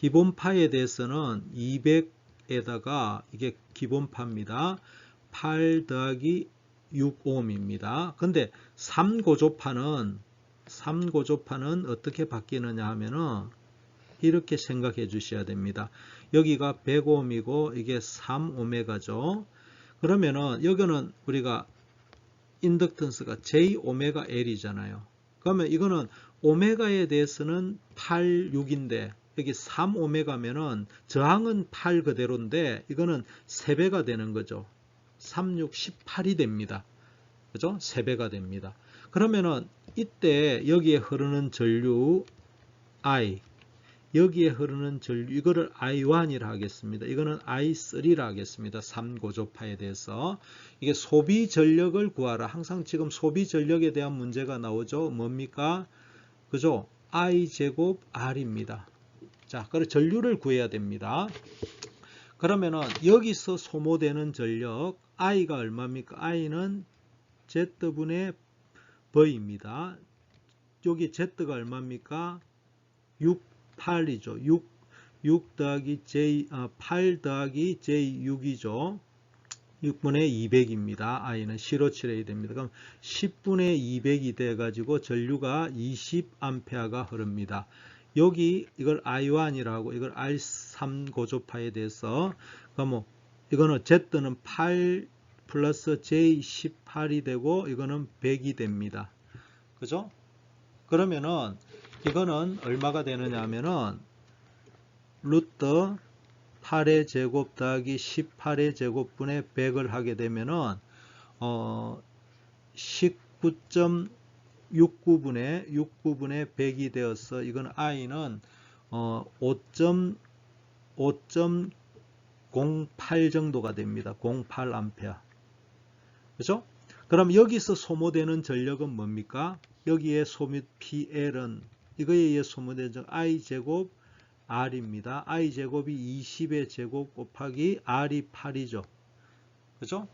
기본파에 대해서는 200에다가 이게 기본파입니다. 8 더하기 6옴입니다. 근데 3고조파는 어떻게 바뀌느냐 하면은 이렇게 생각해 주셔야 됩니다. 여기가 100옴이고 이게 3오메가죠. 그러면은 여기는 우리가 인덕턴스가 J오메가 L이잖아요. 그러면 이거는 오메가에 대해서는 8, 6인데 여기 3오메가면은 저항은 8 그대로인데 이거는 3배가 되는 거죠. 3, 6, 18이 됩니다. 그죠? 3배가 됩니다. 그러면은 이때 여기에 흐르는 전류 I, 여기에 흐르는 전류 이거를 I1이라 하겠습니다. 이거는 I3라 하겠습니다. 3고조파에 대해서. 이게 소비 전력을 구하라. 항상 지금 소비 전력에 대한 문제가 나오죠. 뭡니까? 그죠? I 제곱 R입니다. 자, 그래서 전류를 구해야 됩니다. 그러면은 여기서 소모되는 전력 I가 얼마입니까? I는 Z분의 V입니다. 여기 Z가 얼마입니까? 6, 8이죠. 6 더하기 J, 8 더하기 J6이죠. 6분의 200입니다. I는 시로 칠해야 됩니다. 그럼 10분의 200이 돼가지고 전류가 20A가 흐릅니다. 여기 이걸 I1이라고 하고 이걸 R3 고조파에 대해서 그럼 이거는 Z는 8 플러스 J18이 되고 이거는 100이 됩니다. 그죠? 그러면은 이거는 얼마가 되느냐 하면은 루트 8의 제곱 더하기 18의 제곱분의 100을 하게 되면은 19.69분의 100이 되어서 이건 I는 5.08 정도가 됩니다. 08A. 그죠? 그럼 여기서 소모되는 전력은 뭡니까? 여기에 소모 PL은 이거에 의해 소모되는 전력 I제곱 R입니다. I제곱이 20의 제곱 곱하기 R이 8이죠. 그죠?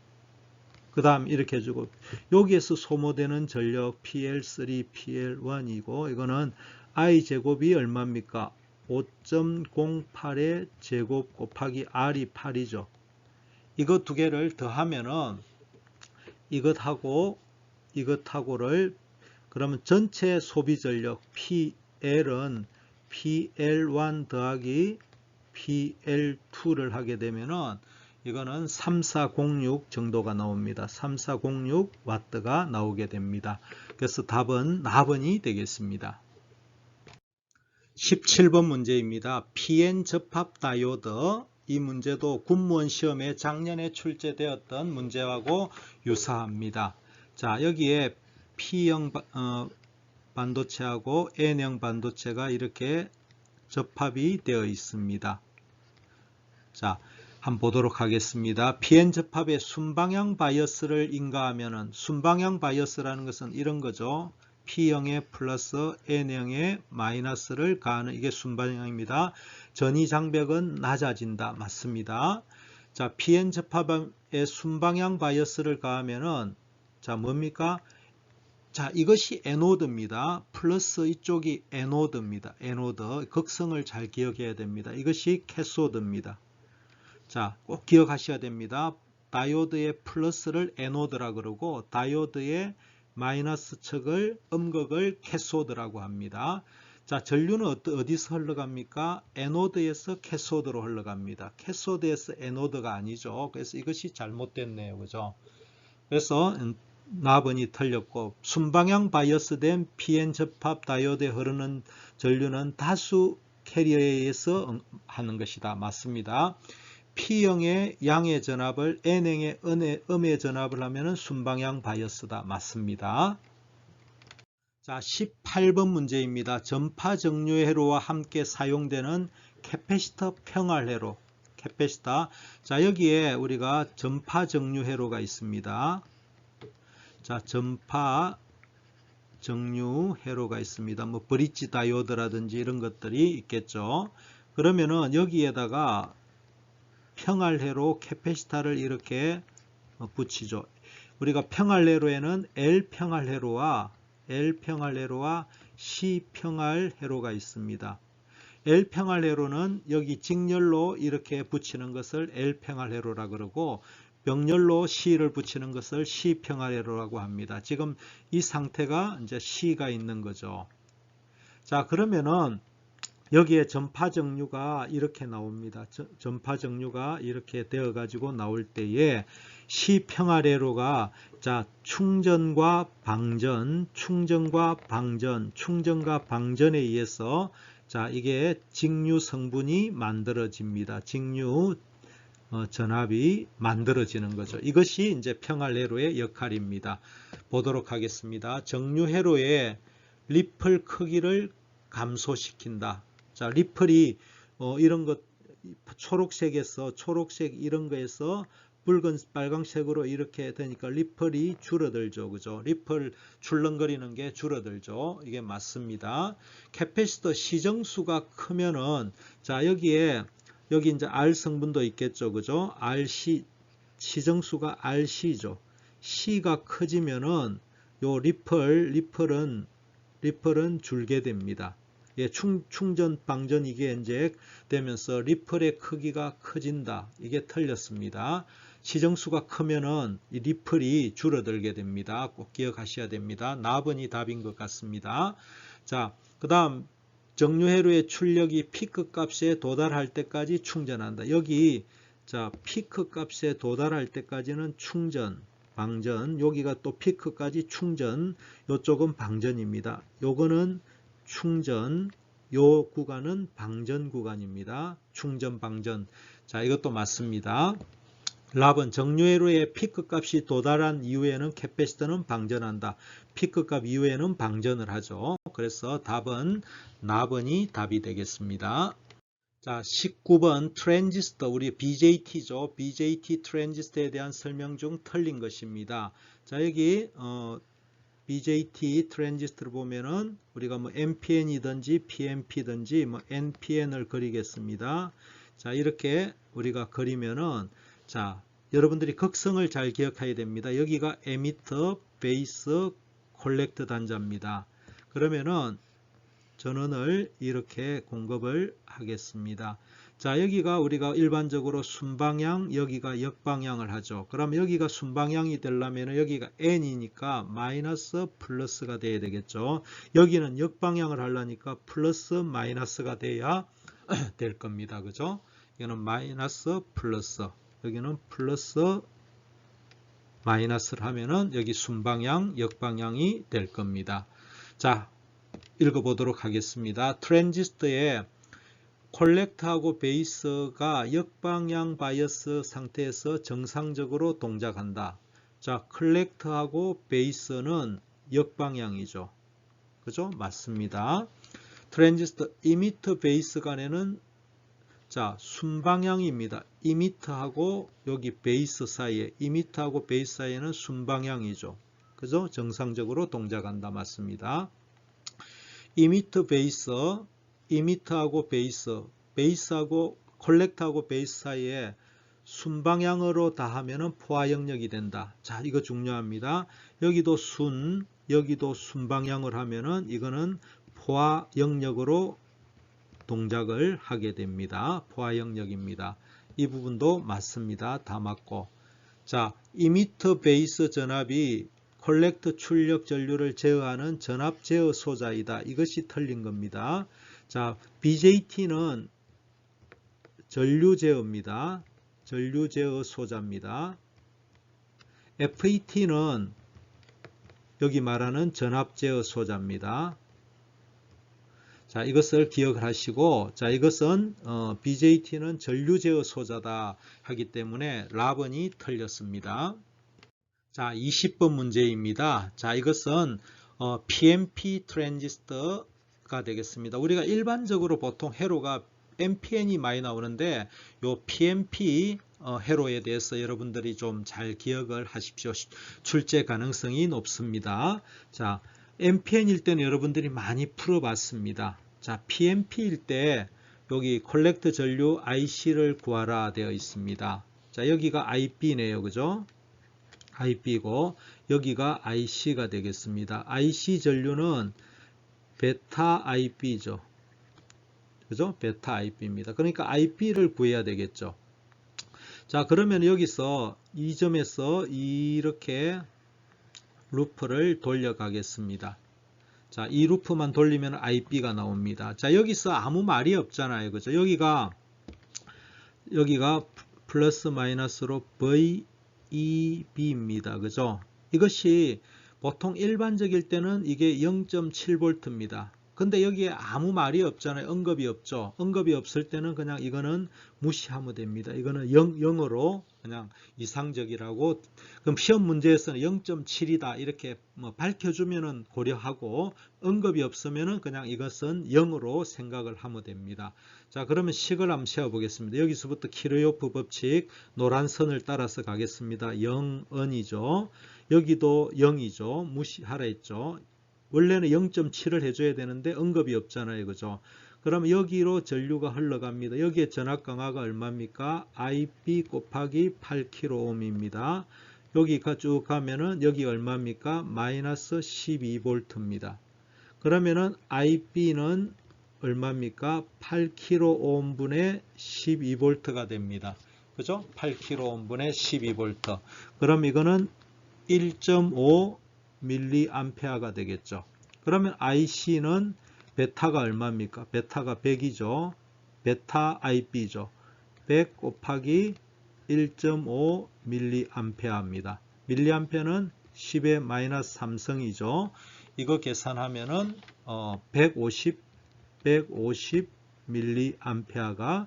그 다음 이렇게 해주고 여기에서 소모되는 전력 PL3, PL1이고 이거는 I제곱이 얼마입니까? 5.08의 제곱 곱하기 R이 8이죠. 이거 두 개를 더하면은 이것하고를 그러면 전체 소비 전력 PL은 PL1 더하기 PL2를 하게 되면은 이거는 3406 정도가 나옵니다. 3406 와트가 나오게 됩니다. 그래서 답은 4번이 되겠습니다. 17번 문제입니다. PN 접합 다이오드. 이 문제도 군무원 시험에 작년에 출제되었던 문제하고 유사합니다. 자, 여기에 P형 반도체하고 N형 반도체가 이렇게 접합이 되어 있습니다. 자, 한번 보도록 하겠습니다. PN 접합에 순방향 바이어스를 인가하면은 순방향 바이어스라는 것은 이런 거죠. P형에 플러스 N형에 마이너스를 가하는 이게 순방향입니다. 전이 장벽은 낮아진다. 맞습니다. 자, PN 접합에 순방향 바이어스를 가하면은 자, 뭡니까? 자, 이것이 에노드입니다. 플러스 이쪽이 에노드입니다. 에노드. 극성을 잘 기억해야 됩니다. 이것이 캐소드입니다. 자, 꼭 기억하셔야 됩니다. 다이오드의 플러스를 에노드라 그러고 다이오드의 마이너스 척을 음극을 캐소드라고 합니다. 자, 전류는 어디서 흘러갑니까? 에노드에서 캐소드로 흘러갑니다. 캐소드에서 에노드가 아니죠. 그래서 이것이 잘못됐네요. 그죠? 그래서 4번이 틀렸고 순방향 바이어스된 PN 접합 다이오드에 흐르는 전류는 다수 캐리어에 의해서 하는 것이다. 맞습니다. P형의 양의 전압을 N형의 음의 전압을 하면 순방향 바이어스다. 맞습니다. 자, 18번 문제입니다. 전파 정류 회로와 함께 사용되는 캐패시터 평활 회로. 캐패시터. 자, 여기에 우리가 전파 정류 회로가 있습니다. 자, 전파 정류 회로가 있습니다. 뭐 브릿지 다이오드라든지 이런 것들이 있겠죠. 그러면은 여기에다가 평활회로 캐패시터를 이렇게 붙이죠. 우리가 평활회로에는 L 평활회로와 C 평활회로가 있습니다. L평활회로는 여기 직렬로 이렇게 붙이는 것을 L평활회로라 그러고 병렬로 C를 붙이는 것을 C평활회로라고 합니다. 지금 이 상태가 이제 C가 있는 거죠. 자, 그러면은 여기에 전파정류가 이렇게 나옵니다. 전파정류가 이렇게 되어 가지고 나올 때에 C평활회로가 자, 충전과 방전, 충전과 방전, 충전과 방전에 의해서 자, 이게 직류 성분이 만들어집니다. 직류 전압이 만들어지는 거죠. 이것이 이제 평활회로의 역할입니다. 보도록 하겠습니다. 정류회로의 리플 크기를 감소시킨다. 자, 리플이 이런 것 초록색에서 초록색 이런 거에서 붉은 빨강색으로 이렇게 되니까 리플이 줄어들죠. 그죠? 리플 출렁거리는 게 줄어들죠. 이게 맞습니다. 캐패시터 시정수가 크면은 자, 여기 이제 R 성분도 있겠죠. 그죠? RC 시정수가 RC죠. C가 커지면은 요 리플은 줄게 됩니다. 예, 충전 방전 이게 이제 되면서 리플의 크기가 커진다. 이게 틀렸습니다. 시정수가 크면은 이 리플이 줄어들게 됩니다. 꼭 기억하셔야 됩니다. 나번이 답인 것 같습니다. 자, 그 다음 정류회로의 출력이 피크 값에 도달할 때까지 충전한다. 여기 자, 피크 값에 도달할 때까지는 충전, 방전, 여기가 또 피크까지 충전, 이쪽은 방전입니다. 요거는 충전, 요 구간은 방전 구간입니다. 충전, 방전. 자, 이것도 맞습니다. 랍은 정류회로의 피크 값이 도달한 이후에는 캐패시터는 방전한다. 피크 값 이후에는 방전을 하죠. 그래서 답은 나번이 답이 되겠습니다. 자, 19번 트랜지스터, 우리 BJT죠. BJT 트랜지스터에 대한 설명 중 틀린 것입니다. 자, 여기 BJT 트랜지스터를 보면은 우리가 뭐 NPN이든지 PNP든지 뭐 NPN을 그리겠습니다. 자, 이렇게 우리가 그리면은 자, 여러분들이 극성을 잘 기억해야 됩니다. 여기가 에미터, 베이스, 콜렉터 단자입니다. 그러면은 전원을 이렇게 공급을 하겠습니다. 자, 여기가 우리가 일반적으로 순방향, 여기가 역방향을 하죠. 그럼 여기가 순방향이 되려면 여기가 N이니까 마이너스 플러스가 돼야 되겠죠. 여기는 역방향을 하려니까 플러스 마이너스가 돼야 될 겁니다. 그죠? 이거는 마이너스 플러스, 여기는 플러스 마이너스를 하면은 여기 순방향, 역방향이 될 겁니다. 자, 읽어보도록 하겠습니다. 트랜지스터의 콜렉터하고 베이스가 역방향 바이어스 상태에서 정상적으로 동작한다. 자, 콜렉터하고 베이스는 역방향이죠. 그죠? 맞습니다. 트랜지스터 이미터 베이스 간에는 자, 순방향입니다. 이미터하고 여기 베이스 사이에, 이미터하고 베이스 사이에는 순방향이죠. 그죠? 정상적으로 동작한다. 맞습니다. 이미터 베이스, 이미터하고 베이스, 베이스하고 콜렉터하고 베이스 사이에 순방향으로 다하면은 포화 영역이 된다. 자, 이거 중요합니다. 여기도 여기도 순방향을 하면은 이거는 포화 영역으로 동작을 하게 됩니다. 포화 영역입니다. 이 부분도 맞습니다. 다 맞고. 자, 이미터 베이스 전압이 콜렉터 출력 전류를 제어하는 전압 제어 소자이다. 이것이 틀린 겁니다. 자, BJT는 전류 제어입니다. 전류 제어 소자입니다. FET는 여기 말하는 전압 제어 소자입니다. 자, 이것을 기억을 하시고, 자, 이것은 BJT는 전류 제어 소자다 하기 때문에 라번이 틀렸습니다. 자, 20번 문제입니다. 자, 이것은 PNP 트랜지스터가 되겠습니다. 우리가 일반적으로 보통 회로가 NPN이 많이 나오는데 요 PNP 회로에 대해서 여러분들이 좀 잘 기억을 하십시오. 출제 가능성이 높습니다. 자, NPN일 때는 여러분들이 많이 풀어봤습니다. 자, PNP일 때 여기 콜렉터 전류 IC를 구하라 되어 있습니다. 자, 여기가 IB네요. 그죠? IB고 여기가 IC가 되겠습니다. IC 전류는 베타 IB죠. 그죠? 베타 IB입니다. 그러니까 IB를 구해야 되겠죠. 자, 그러면 여기서 이 점에서 이렇게 루프를 돌려가겠습니다. 자, 이 루프만 돌리면 IB가 나옵니다. 자, 여기서 아무 말이 없잖아요. 그죠? 여기가 플러스 마이너스로 VEB입니다. 그죠? 이것이 보통 일반적일 때는 이게 0.7V입니다. 근데 여기에 아무 말이 없잖아요. 언급이 없죠. 언급이 없을 때는 그냥 이거는 무시하면 됩니다. 이거는 0으로 그냥 이상적이라고. 그럼 시험 문제에서는 0.7이다 이렇게 뭐 밝혀주면은 고려하고, 언급이 없으면은 그냥 이것은 0으로 생각을 하면 됩니다. 자, 그러면 식을 한번 세워보겠습니다. 여기서부터 키르요프 법칙 노란 선을 따라서 가겠습니다. 0은이죠. 여기도 0이죠. 무시하라 했죠. 원래는 0.7을 해줘야 되는데 언급이 없잖아요. 그죠? 그럼 여기로 전류가 흘러갑니다. 여기에 전압 강화가 얼마입니까? IB 곱하기 8kΩ입니다. 여기가 쭉 가면은 여기 얼마입니까? 마이너스 12V입니다. 그러면은 IB는 얼마입니까? 8kΩ분의 12V가 됩니다. 그죠? 8kΩ분의 12V. 그럼 이거는 1.5mA가 되겠죠. 그러면 IC는 베타가 얼마입니까? 베타가 100이죠. 베타 IB죠. 100 곱하기 1.5mA입니다. 밀리암페어는 10의 마이너스 3성이죠. 이거 계산하면은 150mA가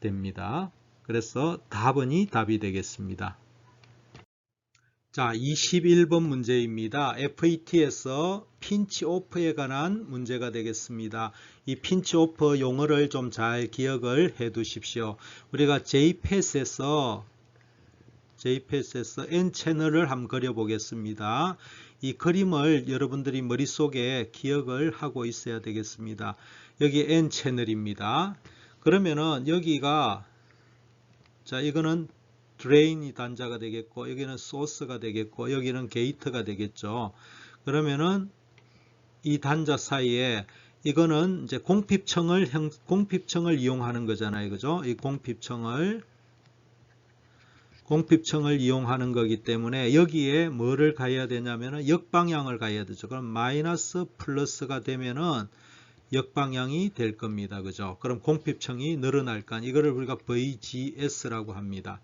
됩니다. 그래서 답이 되겠습니다. 자, 21번 문제입니다. FET에서 핀치 오프에 관한 문제가 되겠습니다. 이 핀치 오프 용어를 좀 잘 기억을 해 두십시오. 우리가 JPET에서 N채널을 한번 그려보겠습니다. 이 그림을 여러분들이 머릿속에 기억을 하고 있어야 되겠습니다. 여기 N채널입니다. 그러면은 여기가, 자, 이거는 드레인이 단자가 되겠고, 여기는 소스가 되겠고, 여기는 게이트가 되겠죠. 그러면은 이 단자 사이에 이거는 이제 공핍청을 이용하는 거잖아요. 그죠? 이 공핍청을 이용하는 거기 때문에 여기에 뭐를 가해야 되냐면은 역방향을 가해야 되죠. 그럼 마이너스 플러스가 되면은 역방향이 될 겁니다. 그죠? 그럼 공핍청이 늘어날까? 이거를 우리가 VGS라고 합니다.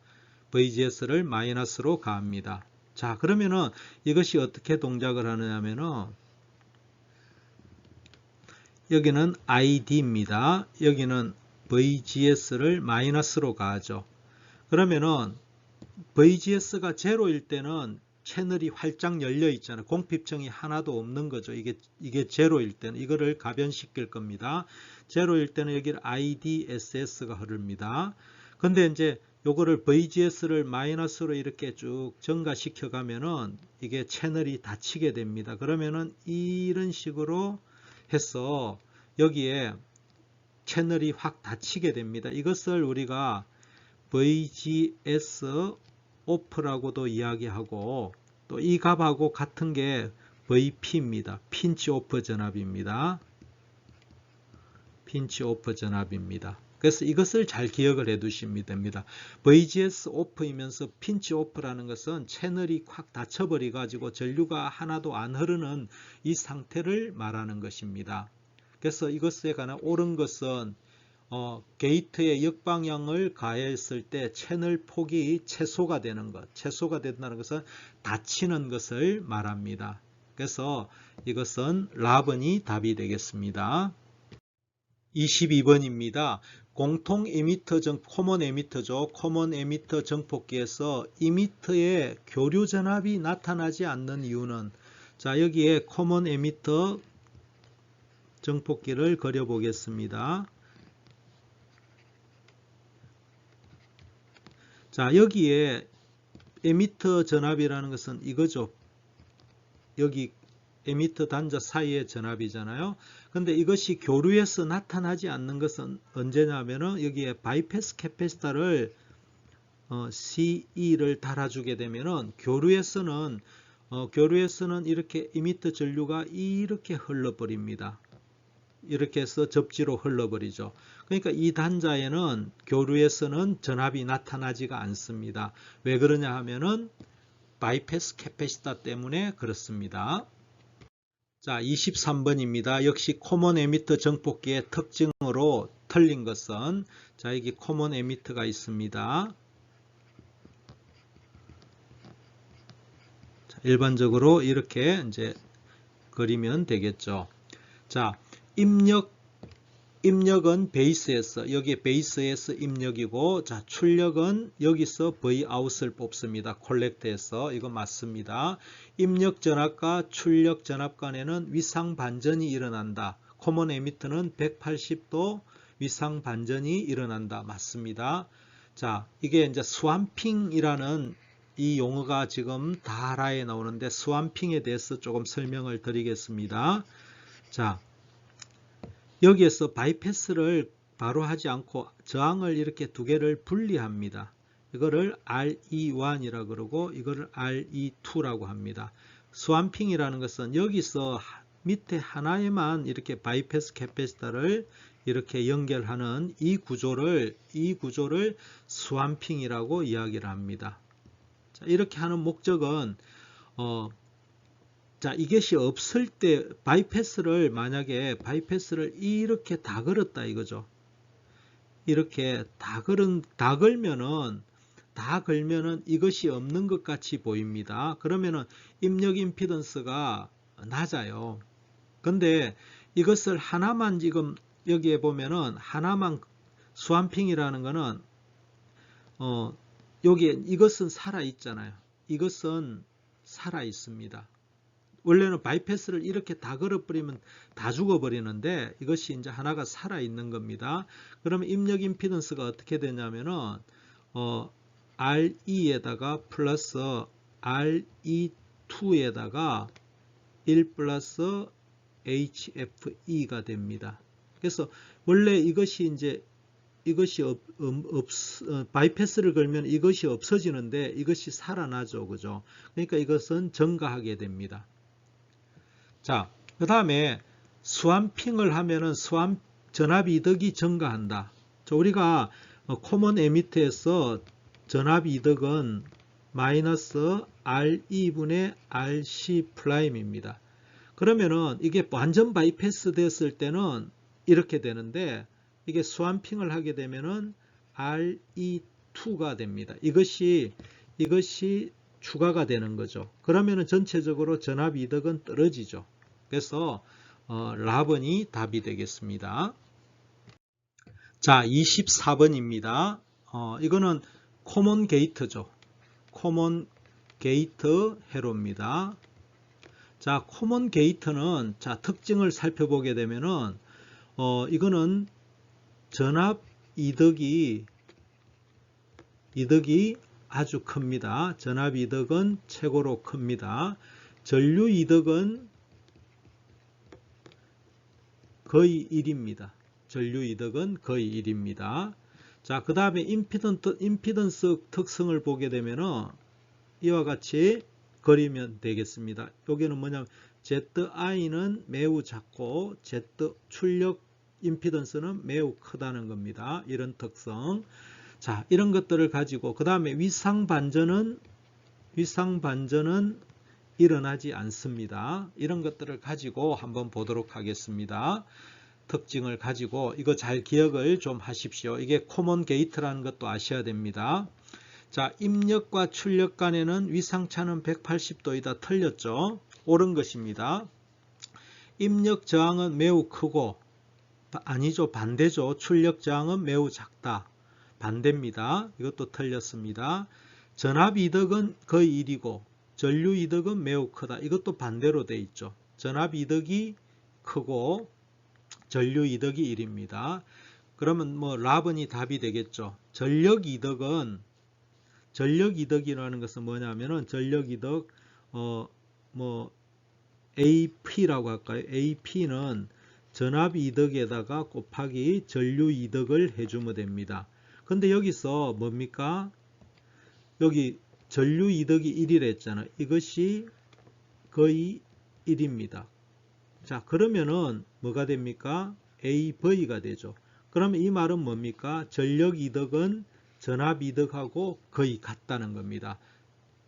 VGS를 마이너스로 가합니다. 자, 그러면은 이것이 어떻게 동작을 하느냐면은 여기는 ID입니다. 여기는 VGS를 마이너스로 가하죠. 그러면은 VGS가 제로일 때는 채널이 활짝 열려 있잖아요. 공핍청이 하나도 없는 거죠. 이게 제로일 때는 이거를 가변시킬 겁니다. 제로일 때는 여기 IDSS가 흐릅니다. 근데 이제 요거를 VGS를 마이너스로 이렇게 쭉 증가시켜 가면은 이게 채널이 닫히게 됩니다. 그러면은 이런 식으로 해서 여기에 채널이 확 닫히게 됩니다. 이것을 우리가 VGS 오프라고도 이야기하고, 또 이 값하고 같은 게 VP입니다. 핀치 오프 전압입니다. 핀치 오프 전압입니다. 그래서 이것을 잘 기억을 해 두시면 됩니다. VGS 오프이면서 핀치 오프라는 것은 채널이 확 닫혀버려 가지고 전류가 하나도 안 흐르는 이 상태를 말하는 것입니다. 그래서 이것에 관한 옳은 것은 게이트의 역방향을 가했을 때 채널 폭이 최소가 되는 것, 최소가 된다는 것은 닫히는 것을 말합니다. 그래서 이것은 라번이 답이 되겠습니다. 22번입니다. 공통 에미터 코먼 에미터죠. 코먼 에미터 정폭기에서 이미터의 교류 전압이 나타나지 않는 이유는, 자, 여기에 코먼 에미터 정폭기를 그려 보겠습니다. 자, 여기에 에미터 전압이라는 것은 이거죠. 여기 에미터 단자 사이의 전압이잖아요. 근데 이것이 교류에서 나타나지 않는 것은 언제냐면은 여기에 바이패스 캐패시터를 CE를 달아주게 되면은 교류에서는 이렇게 이미터 전류가 이렇게 흘러버립니다. 이렇게 해서 접지로 흘러버리죠. 그러니까 이 단자에는 교류에서는 전압이 나타나지가 않습니다. 왜 그러냐 하면은 바이패스 캐패시터 때문에 그렇습니다. 자, 23번입니다. 역시 코먼 에미터 정폭기의 특징으로 틀린 것은, 자, 여기 코먼 에미터가 있습니다. 자, 일반적으로 이렇게 이제 그리면 되겠죠. 자, 입력은 베이스에서, 여기 베이스에서 입력이고, 자, 출력은 여기서 Vout을 뽑습니다. 콜렉트에서. 이거 맞습니다. 입력 전압과 출력 전압 간에는 위상 반전이 일어난다. 코먼 에미터는 180도 위상 반전이 일어난다. 맞습니다. 자, 이게 이제 스왑핑이라는 이 용어가 지금 다라에 나오는데, 스왑핑에 대해서 조금 설명을 드리겠습니다. 자, 여기에서 바이패스를 바로 하지 않고 저항을 이렇게 두 개를 분리합니다. 이거를 RE1이라고 그러고 이거를 RE2라고 합니다. 스왑핑이라는 것은 여기서 밑에 하나에만 이렇게 바이패스 캐패시터를 이렇게 연결하는 이 구조를 스왑핑이라고 이야기를 합니다. 자, 이렇게 하는 목적은 자, 이것이 없을 때 바이패스를 만약에 바이패스를 이렇게 다 걸었다 이거죠. 이렇게 다 걸면은 이것이 없는 것 같이 보입니다. 그러면은 입력 임피던스가 낮아요. 근데 이것을 하나만 지금 여기에 보면은 하나만 스왑핑이라는 거는 여기에 이것은 살아 있잖아요. 이것은 살아 있습니다. 원래는 바이패스를 이렇게 다 걸어버리면 다 죽어버리는데 이것이 이제 하나가 살아있는 겁니다. 그러면 입력 임피던스가 어떻게 되냐면은 RE에다가 플러스 RE2에다가 1 플러스 HFE가 됩니다. 그래서 원래 이것이 바이패스를 걸면 이것이 없어지는데 이것이 살아나죠. 그죠? 그러니까 이것은 증가하게 됩니다. 자, 그 다음에 스왑핑을 하면은 전압 이득이 증가한다. 자, 우리가 코먼 에미터에서 전압 이득은 마이너스 RE분의 RC 프라임입니다. 그러면은 이게 완전 바이패스 됐을 때는 이렇게 되는데 이게 스왑핑을 하게 되면은 RE2가 됩니다. 이것이 추가가 되는 거죠. 그러면은 전체적으로 전압 이득은 떨어지죠. 그래서 라번이 답이 되겠습니다. 자, 24번입니다. 이거는 코먼 게이트죠. 코먼 게이트 회로입니다. 자, 코먼 게이트는 자, 특징을 살펴보게 되면은 이거는 전압 이득이 아주 큽니다. 전압 이득은 최고로 큽니다. 전류 이득은 거의 1입니다. 전류 이득은 거의 1입니다. 자, 그 다음에 임피던스 특성을 보게 되면은 이와 같이 그리면 되겠습니다. 여기는 뭐냐면 ZI는 매우 작고 Z 출력 임피던스는 매우 크다는 겁니다. 이런 특성. 자, 이런 것들을 가지고 그 다음에 위상 반전은 일어나지 않습니다. 이런 것들을 가지고 한번 보도록 하겠습니다. 특징을 가지고 이거 잘 기억을 좀 하십시오. 이게 코먼 게이트라는 것도 아셔야 됩니다. 자, 입력과 출력 간에는 위상차는 180도이다. 틀렸죠? 옳은 것입니다. 입력 저항은 매우 크고 아니죠. 반대죠. 출력 저항은 매우 작다. 반대입니다. 이것도 틀렸습니다. 전압 이득은 거의 1이고 전류 이득은 매우 크다. 이것도 반대로 돼 있죠. 전압 이득이 크고 전류 이득이 1입니다. 그러면 뭐 라번이 답이 되겠죠. 전력 이득이라는 것은 뭐냐면은 전력 이득 AP라고 할까요? AP는 전압 이득에다가 곱하기 전류 이득을 해주면 됩니다. 근데 여기서 뭡니까? 여기 전류 이득이 1이라 했잖아요. 이것이 거의 1입니다. 자, 그러면은 뭐가 됩니까? AV가 되죠. 그러면 이 말은 뭡니까? 전력이득은 전압이득하고 거의 같다는 겁니다.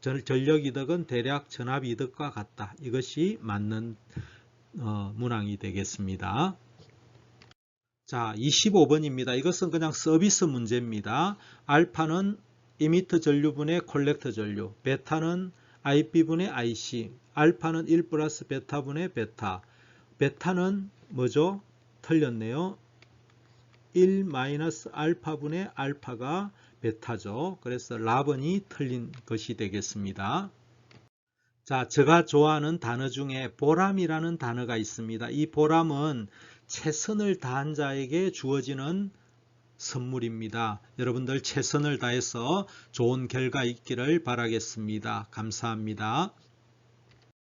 전력이득은 대략 전압이득과 같다. 이것이 맞는 문항이 되겠습니다. 자, 25번입니다. 이것은 그냥 서비스 문제입니다. 알파는 이미터 전류분의 콜렉터 전류, 베타는 IB분의 IC, 알파는 1 플러스 베타분의 베타, 베타는 뭐죠? 틀렸네요. 1 마이너스 알파분의 알파가 베타죠. 그래서 라번이 틀린 것이 되겠습니다. 자, 제가 좋아하는 단어 중에 보람이라는 단어가 있습니다. 이 보람은 최선을 다한 자에게 주어지는 선물입니다. 여러분들 최선을 다해서 좋은 결과 있기를 바라겠습니다. 감사합니다.